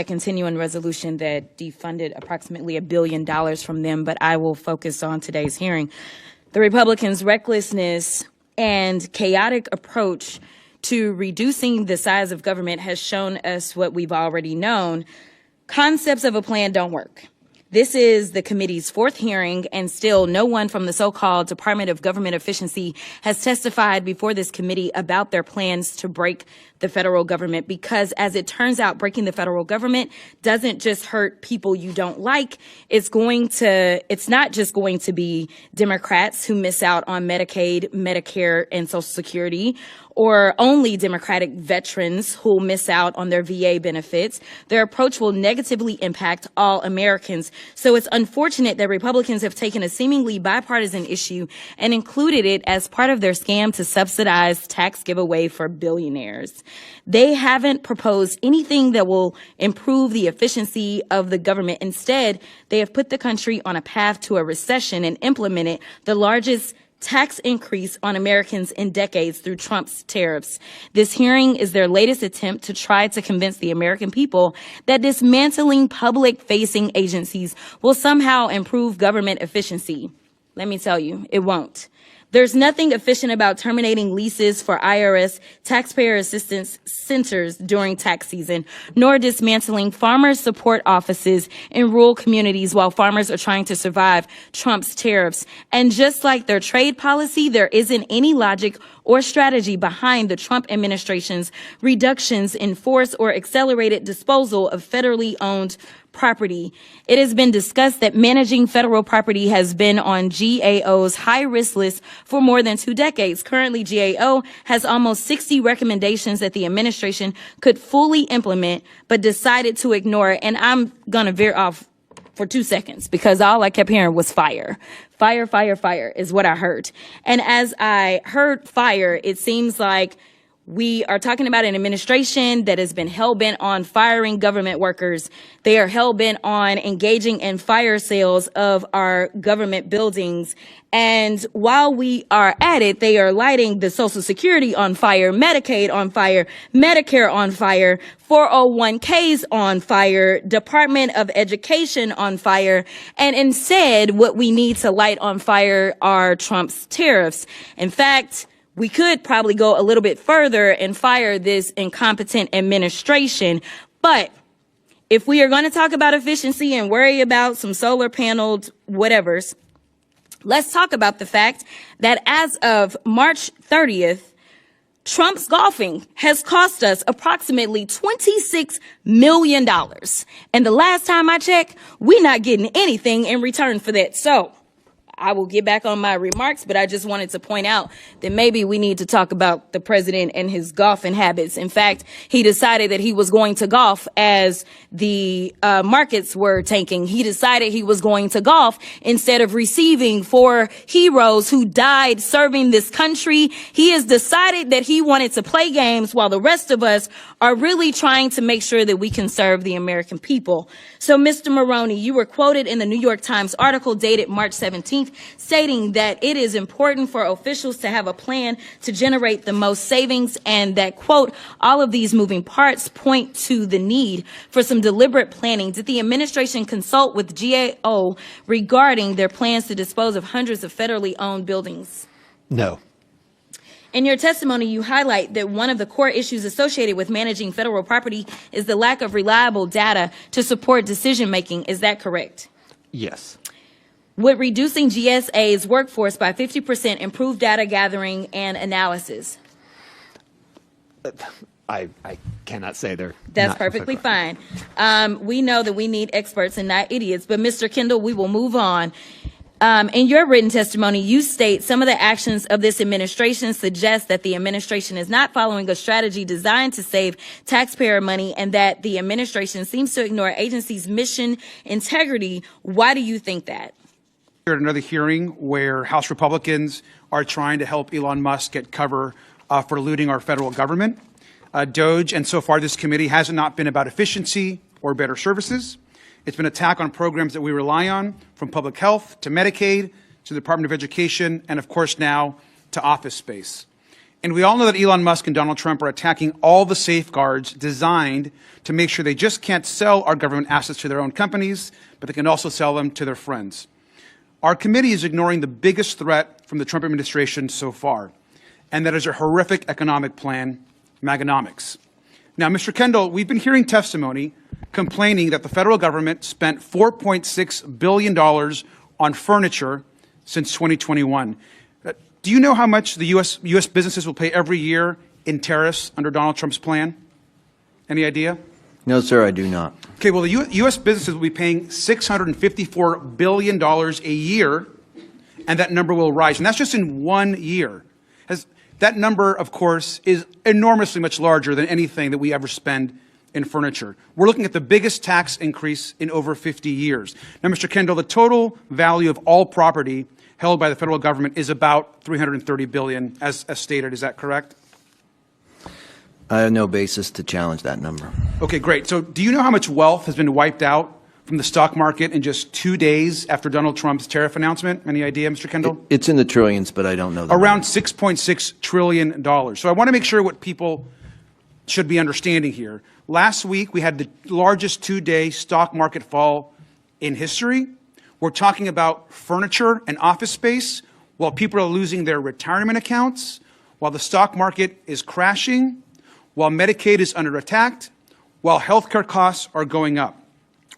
a continuing resolution that defunded approximately $1 billion from them, but I will focus on today's hearing. The Republicans' recklessness and chaotic approach to reducing the size of government has shown us what we've already known. Concepts of a plan don't work. This is the committee's fourth hearing, and still no one from the so-called Department of Government Efficiency has testified before this committee about their plans to break the federal government, because as it turns out, breaking the federal government doesn't just hurt people you don't like. It's not just going to be Democrats who miss out on Medicaid, Medicare, and Social Security, or only Democratic veterans who will miss out on their VA benefits. Their approach will negatively impact all Americans. So it's unfortunate that Republicans have taken a seemingly bipartisan issue and included it as part of their scam to subsidize tax giveaway for billionaires. They haven't proposed anything that will improve the efficiency of the government. Instead, they have put the country on a path to a recession and implemented the largest tax increase on Americans in decades through Trump's tariffs. This hearing is their latest attempt to try to convince the American people that dismantling public-facing agencies will somehow improve government efficiency. Let me tell you, it won't. There's nothing efficient about terminating leases for IRS taxpayer assistance centers during tax season, nor dismantling farmer support offices in rural communities while farmers are trying to survive Trump's tariffs. And just like their trade policy, there isn't any logic or strategy behind the Trump administration's reductions in force or accelerated disposal of federally owned property. It has been discussed that managing federal property has been on GAO's high-risk list for more than 2 decades. Currently, GAO has almost 60 recommendations that the administration could fully implement, but decided to ignore. And I'm going to veer off for 2 seconds because all I kept hearing was fire. Fire, fire, fire is what I heard. And as I heard fire, it seems like we are talking about an administration that has been hell-bent on firing government workers. They are hell-bent on engaging in fire sales of our government buildings. And while we are at it, they are lighting the Social Security on fire, Medicaid on fire, Medicare on fire, 401ks on fire, Department of Education on fire. And instead, what we need to light on fire are Trump's tariffs. In fact, we could probably go a little bit further and fire this incompetent administration. But if we are going to talk about efficiency and worry about some solar paneled whatevers, let's talk about the fact that as of March 30th, Trump's golfing has cost us approximately $26 million. And the last time I checked, we're not getting anything in return for that. So I will get back on my remarks, but I just wanted to point out that maybe we need to talk about the president and his golfing habits. In fact, he decided that he was going to golf as the markets were tanking. He decided he was going to golf instead of receiving 4 heroes who died serving this country. He has decided that he wanted to play games while the rest of us are really trying to make sure that we can serve the American people. So, Mr. Maroney, you were quoted in the New York Times article dated March 17th, stating that it is important for officials to have a plan to generate the most savings, and that, quote, all of these moving parts point to the need for some deliberate planning. Did the administration consult with GAO regarding their plans to dispose of hundreds of federally owned buildings? No. In your testimony, you highlight that one of the core issues associated with managing federal property is the lack of reliable data to support decision-making. Is that correct? Yes. Would reducing GSA's workforce by 50% improve data gathering and analysis? I cannot say they're That's perfectly fine. We know that we need experts and not idiots, but Mr. Kendall, we will move on. In your written testimony, you state some of the actions of this administration suggest that the administration is not following a strategy designed to save taxpayer money, and that the administration seems to ignore agency's mission integrity. Why do you think that? At another hearing where House Republicans are trying to help Elon Musk get cover for looting our federal government. DOGE, and so far this committee, has not been about efficiency or better services. It's been an attack on programs that we rely on, from public health to Medicaid to the Department of Education, and of course now to office space. And we all know that Elon Musk and Donald Trump are attacking all the safeguards designed to make sure they just can't sell our government assets to their own companies, but they can also sell them to their friends. Our committee is ignoring the biggest threat from the Trump administration so far, and that is a horrific economic plan, Maganomics. Now, Mr. Kendall, we've been hearing testimony complaining that the federal government spent $4.6 billion on furniture since 2021. Do you know how much the U.S. businesses will pay every year in tariffs under Donald Trump's plan? Any idea? No, sir, I do not. Okay, well, the U.S. businesses will be paying $654 billion a year, and that number will rise. And that's just in 1 year. That number, of course, is enormously much larger than anything that we ever spend in furniture. We're looking at the biggest tax increase in over 50 years. Now, Mr. Kendall, the total value of all property held by the federal government is about $330 billion, as stated. Is that correct? I have no basis to challenge that number. Okay, great. So do you know how much wealth has been wiped out from the stock market in just 2 days after Donald Trump's tariff announcement? Any idea, Mr. Kendall? It's in the trillions, but I don't know. Around $6.6 trillion. So I want to make sure what people should be understanding here. Last week, we had the largest 2-day stock market fall in history. We're talking about furniture and office space while people are losing their retirement accounts, while the stock market is crashing, while Medicaid is under attack, while healthcare costs are going up.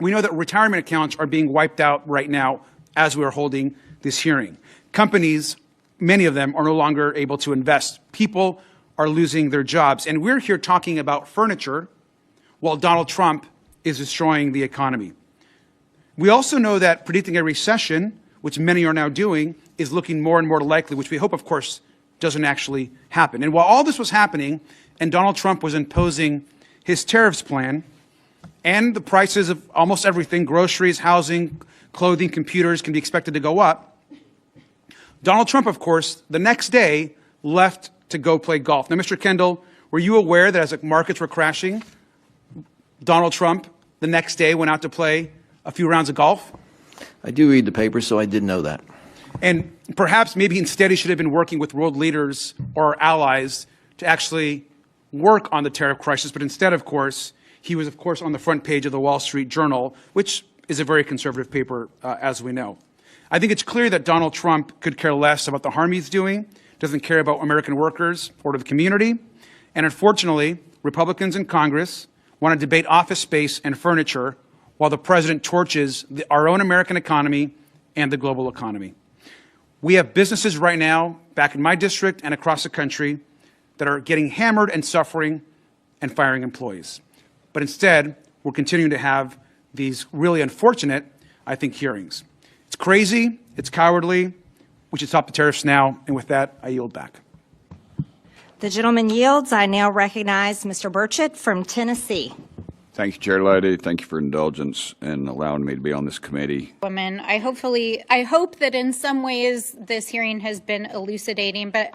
We know that retirement accounts are being wiped out right now as we are holding this hearing. Companies, many of them, are no longer able to invest. People are losing their jobs. And we're here talking about furniture while Donald Trump is destroying the economy. We also know that predicting a recession, which many are now doing, is looking more and more likely, which we hope, of course, doesn't actually happen. And while all this was happening and Donald Trump was imposing his tariffs plan, and the prices of almost everything, groceries, housing, clothing, computers, can be expected to go up, Donald Trump, of course, the next day left to go play golf. Now, Mr. Kendall, were you aware that as the markets were crashing, Donald Trump the next day went out to play a few rounds of golf? I do read the paper, so I did know that. And perhaps maybe instead he should have been working with world leaders or allies to actually work on the tariff crisis. But instead, of course, he was, of course, on the front page of the Wall Street Journal, which is a very conservative paper, as we know. I think it's clear that Donald Trump could care less about the harm he's doing, doesn't care about American workers or the community. And unfortunately, Republicans in Congress want to debate office space and furniture while the president torches our own American economy and the global economy. We have businesses right now, back in my district and across the country, that are getting hammered and suffering and firing employees. But instead, we're continuing to have these really unfortunate, I think, hearings. It's crazy, it's cowardly. We should stop the tariffs now. And with that, I yield back. The gentleman yields. I now recognize Mr. Burchett from Tennessee. Thank you, Chair Lady. Thank you for indulgence and allowing me to be on this committee. Woman, I hope that in some ways this hearing has been elucidating, but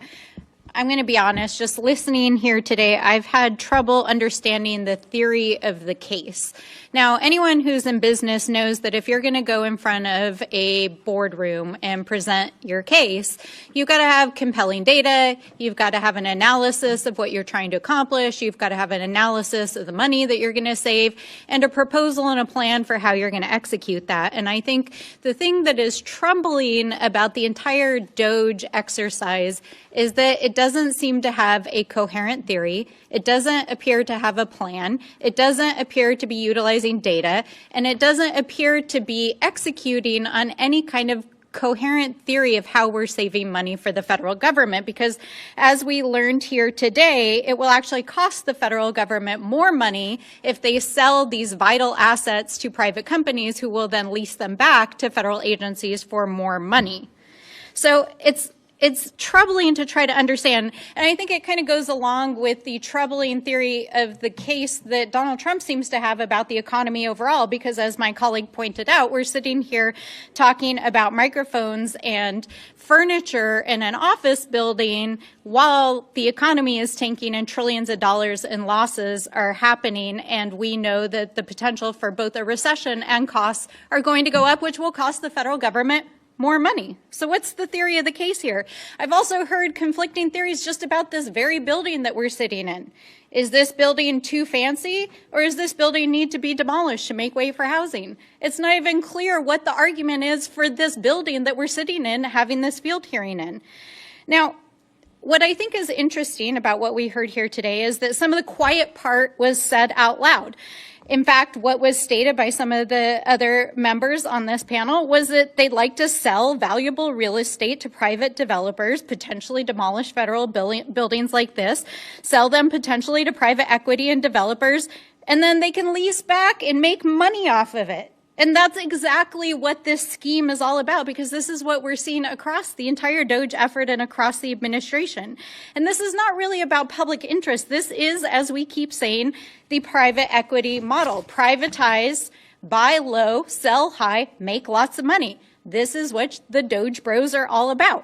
I'm going to be honest, just listening here today, I've had trouble understanding the theory of the case. Now, anyone who's in business knows that if you're going to go in front of a boardroom and present your case, you've got to have compelling data, you've got to have an analysis of what you're trying to accomplish, you've got to have an analysis of the money that you're going to save, and a proposal and a plan for how you're going to execute that. And I think the thing that is troubling about the entire DOGE exercise is that it doesn't seem to have a coherent theory. It doesn't appear to have a plan. It doesn't appear to be utilizing data. And it doesn't appear to be executing on any kind of coherent theory of how we're saving money for the federal government, because as we learned here today, it will actually cost the federal government more money if they sell these vital assets to private companies who will then lease them back to federal agencies for more money. So it's troubling to try to understand, and I think it kind of goes along with the troubling theory of the case that Donald Trump seems to have about the economy overall, because as my colleague pointed out, we're sitting here talking about microphones and furniture in an office building while the economy is tanking and trillions of dollars in losses are happening, and we know that the potential for both a recession and costs are going to go up, which will cost the federal government more money. So what's the theory of the case here? I've also heard conflicting theories just about this very building that we're sitting in. Is this building too fancy, or does this building need to be demolished to make way for housing? It's not even clear what the argument is for this building that we're sitting in, having this field hearing in. Now, what I think is interesting about what we heard here today is that some of the quiet part was said out loud. In fact, what was stated by some of the other members on this panel was that they'd like to sell valuable real estate to private developers, potentially demolish federal buildings like this, sell them potentially to private equity and developers, and then they can lease back and make money off of it. And that's exactly what this scheme is all about, because this is what we're seeing across the entire DOGE effort and across the administration. And this is not really about public interest. This is, as we keep saying, the private equity model. Privatize, buy low, sell high, make lots of money. This is what the DOGE bros are all about.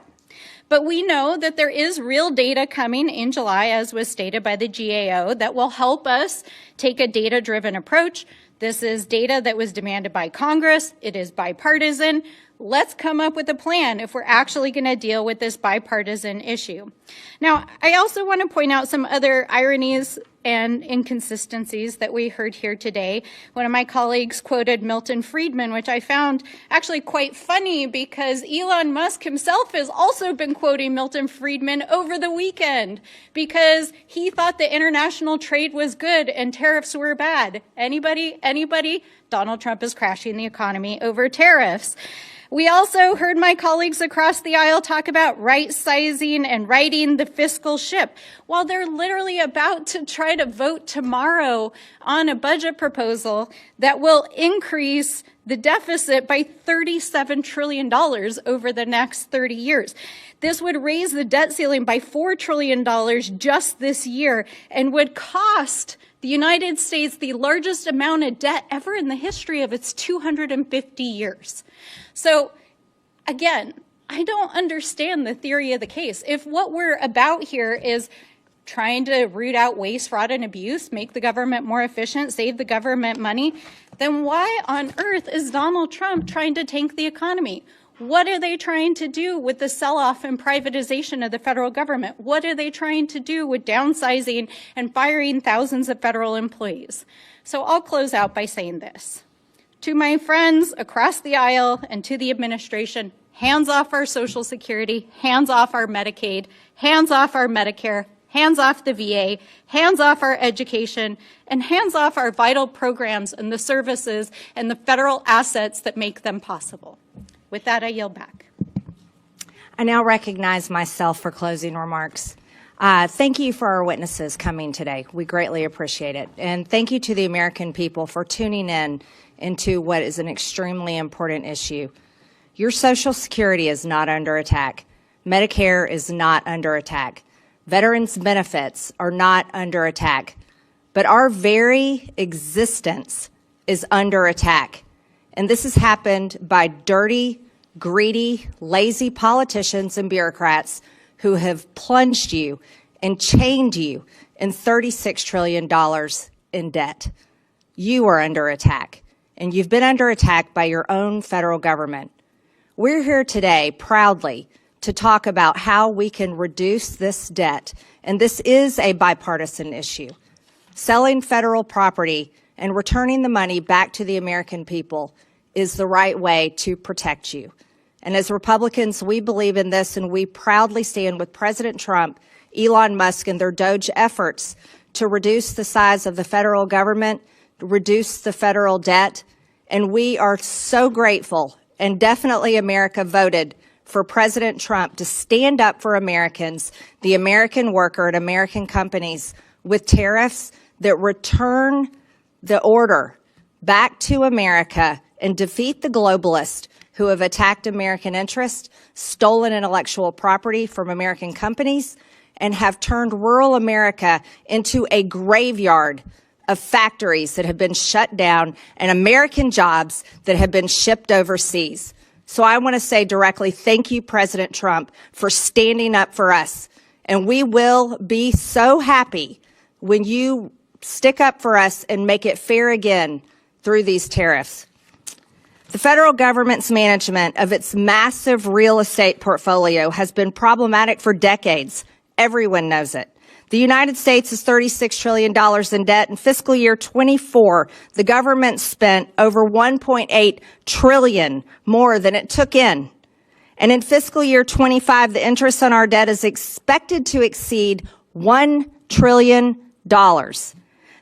But we know that there is real data coming in July, as was stated by the GAO, that will help us take a data-driven approach. This is data that was demanded by Congress. It is bipartisan. Let's come up with a plan if we're actually going to deal with this bipartisan issue. Now, I also want to point out some other ironies and inconsistencies that we heard here today. One of my colleagues quoted Milton Friedman, which I found actually quite funny because Elon Musk himself has also been quoting Milton Friedman over the weekend because he thought that international trade was good and tariffs were bad. Anybody? Donald Trump is crashing the economy over tariffs. We also heard my colleagues across the aisle talk about right-sizing and righting the fiscal ship, while they're literally about to try to vote tomorrow on a budget proposal that will increase the deficit by $37 trillion over the next 30 years. This would raise the debt ceiling by $4 trillion just this year and would cost the United States the largest amount of debt ever in the history of its 250 years. So, again, I don't understand the theory of the case. If what we're about here is trying to root out waste, fraud, and abuse, make the government more efficient, save the government money, then why on earth is Donald Trump trying to tank the economy? What are they trying to do with the sell-off and privatization of the federal government? What are they trying to do with downsizing and firing thousands of federal employees? So I'll close out by saying this. To my friends across the aisle and to the administration, hands off our Social Security, hands off our Medicaid, hands off our Medicare, hands off the VA, hands off our education, and hands off our vital programs and the services and the federal assets that make them possible. With that, I yield back. I now recognize myself for closing remarks. Thank you for our witnesses coming today. We greatly appreciate it. And thank you to the American people for tuning in into what is an extremely important issue. Your Social Security is not under attack. Medicare is not under attack. Veterans' benefits are not under attack. But our very existence is under attack. And this has happened by dirty, greedy, lazy politicians and bureaucrats who have plunged you and chained you in $36 trillion in debt. You are under attack, and you've been under attack by your own federal government. We're here today proudly to talk about how we can reduce this debt, and this is a bipartisan issue. Selling federal property and returning the money back to the American people is the right way to protect you. And as Republicans, we believe in this, and we proudly stand with President Trump, Elon Musk, and their DOGE efforts to reduce the size of the federal government, reduce the federal debt. And we are so grateful, and definitely America voted for President Trump to stand up for Americans, the American worker, and American companies with tariffs that return the order back to America and defeat the globalists who have attacked American interests, stolen intellectual property from American companies, and have turned rural America into a graveyard of factories that have been shut down and American jobs that have been shipped overseas. So I want to say directly, thank you, President Trump, for standing up for us. And we will be so happy when you stick up for us and make it fair again through these tariffs. The federal government's management of its massive real estate portfolio has been problematic for decades. Everyone knows it. The United States is $36 trillion in debt. In fiscal year 24, the government spent over $1.8 trillion more than it took in. And in fiscal year 25, the interest on our debt is expected to exceed $1 trillion.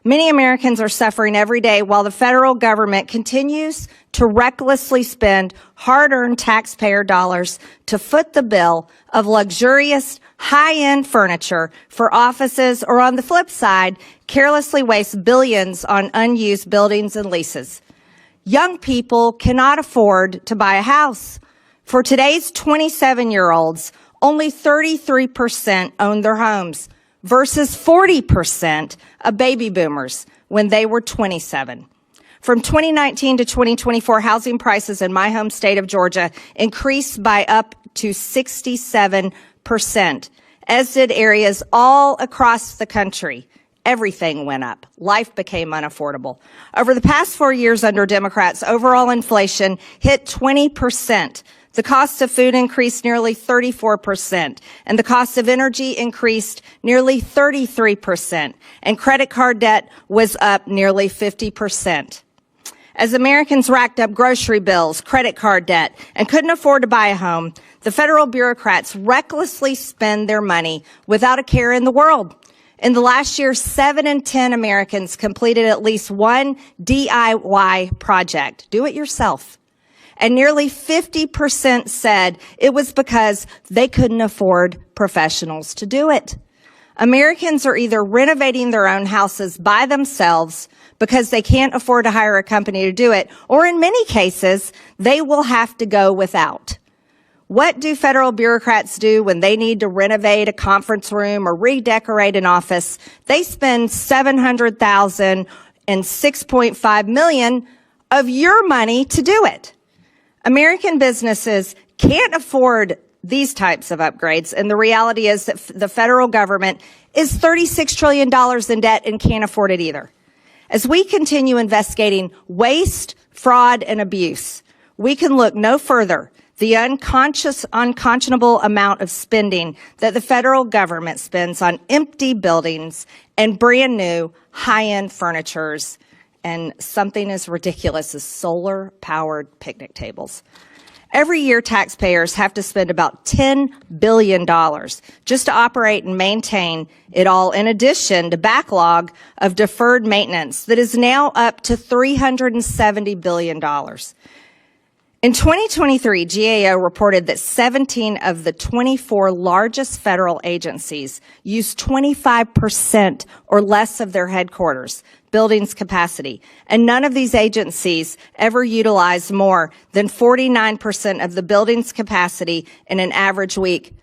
Many Americans are suffering every day while the federal government continues to recklessly spend hard-earned taxpayer dollars to foot the bill of luxurious, high-end furniture for offices, or on the flip side, carelessly waste billions on unused buildings and leases. Young people cannot afford to buy a house. For today's 27-year-olds, only 33% own their homes versus 40% of baby boomers when they were 27. From 2019 to 2024, housing prices in my home state of Georgia increased by up to 67%, as did areas all across the country. Everything went up. Life became unaffordable. Over the past 4 years under Democrats, overall inflation hit 20%. The cost of food increased nearly 34%, and the cost of energy increased nearly 33%, and credit card debt was up nearly 50%. As Americans racked up grocery bills, credit card debt, and couldn't afford to buy a home, the federal bureaucrats recklessly spend their money without a care in the world. In the last year, 7 in 10 Americans completed at least one DIY project. Do it yourself. And nearly 50% said it was because they couldn't afford professionals to do it. Americans are either renovating their own houses by themselves because they can't afford to hire a company to do it, or in many cases, they will have to go without. What do federal bureaucrats do when they need to renovate a conference room or redecorate an office? They spend $700,000 and $6.5 million of your money to do it. American businesses can't afford these types of upgrades, and the reality is that the federal government is $36 trillion in debt and can't afford it either. As we continue investigating waste, fraud, and abuse, we can look no further. The unconscionable amount of spending that the federal government spends on empty buildings and brand new high-end furnitures, and something as ridiculous as solar-powered picnic tables. Every year, taxpayers have to spend about $10 billion just to operate and maintain it all, in addition to backlog of deferred maintenance that is now up to $370 billion. In 2023, GAO reported that 17 of the 24 largest federal agencies used 25% or less of their headquarters buildings capacity, and none of these agencies ever utilized more than 49% of the building's capacity in an average week.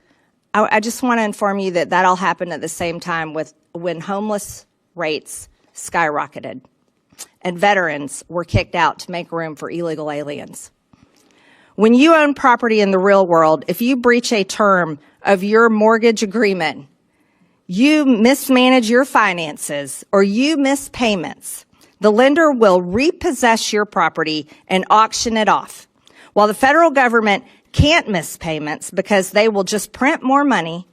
I just want to inform you that that all happened at the same time when homeless rates skyrocketed and veterans were kicked out to make room for illegal aliens. When you own property in the real world, if you breach a term of your mortgage agreement, you mismanage your finances, or you miss payments, the lender will repossess your property and auction it off. While the federal government can't miss payments because they will just print more money,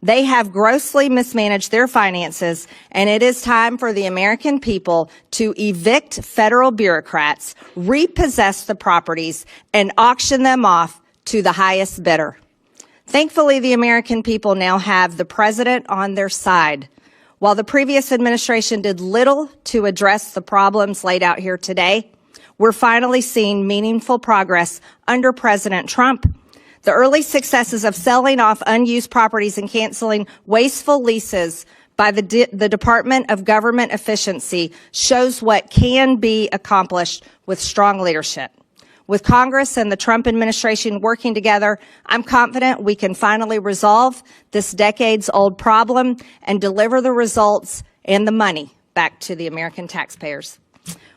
they have grossly mismanaged their finances, and it is time for the American people to evict federal bureaucrats, repossess the properties, and auction them off to the highest bidder. Thankfully, the American people now have the president on their side. While the previous administration did little to address the problems laid out here today, we're finally seeing meaningful progress under President Trump. The early successes of selling off unused properties and canceling wasteful leases by the Department of Government Efficiency shows what can be accomplished with strong leadership. With Congress and the Trump administration working together, I'm confident we can finally resolve this decades-old problem and deliver the results and the money back to the American taxpayers.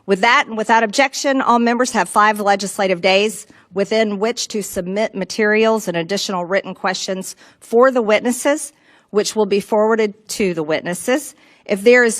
With that and without objection, all members have 5 legislative days within which to submit materials and additional written questions for the witnesses, which will be forwarded to the witnesses. If there is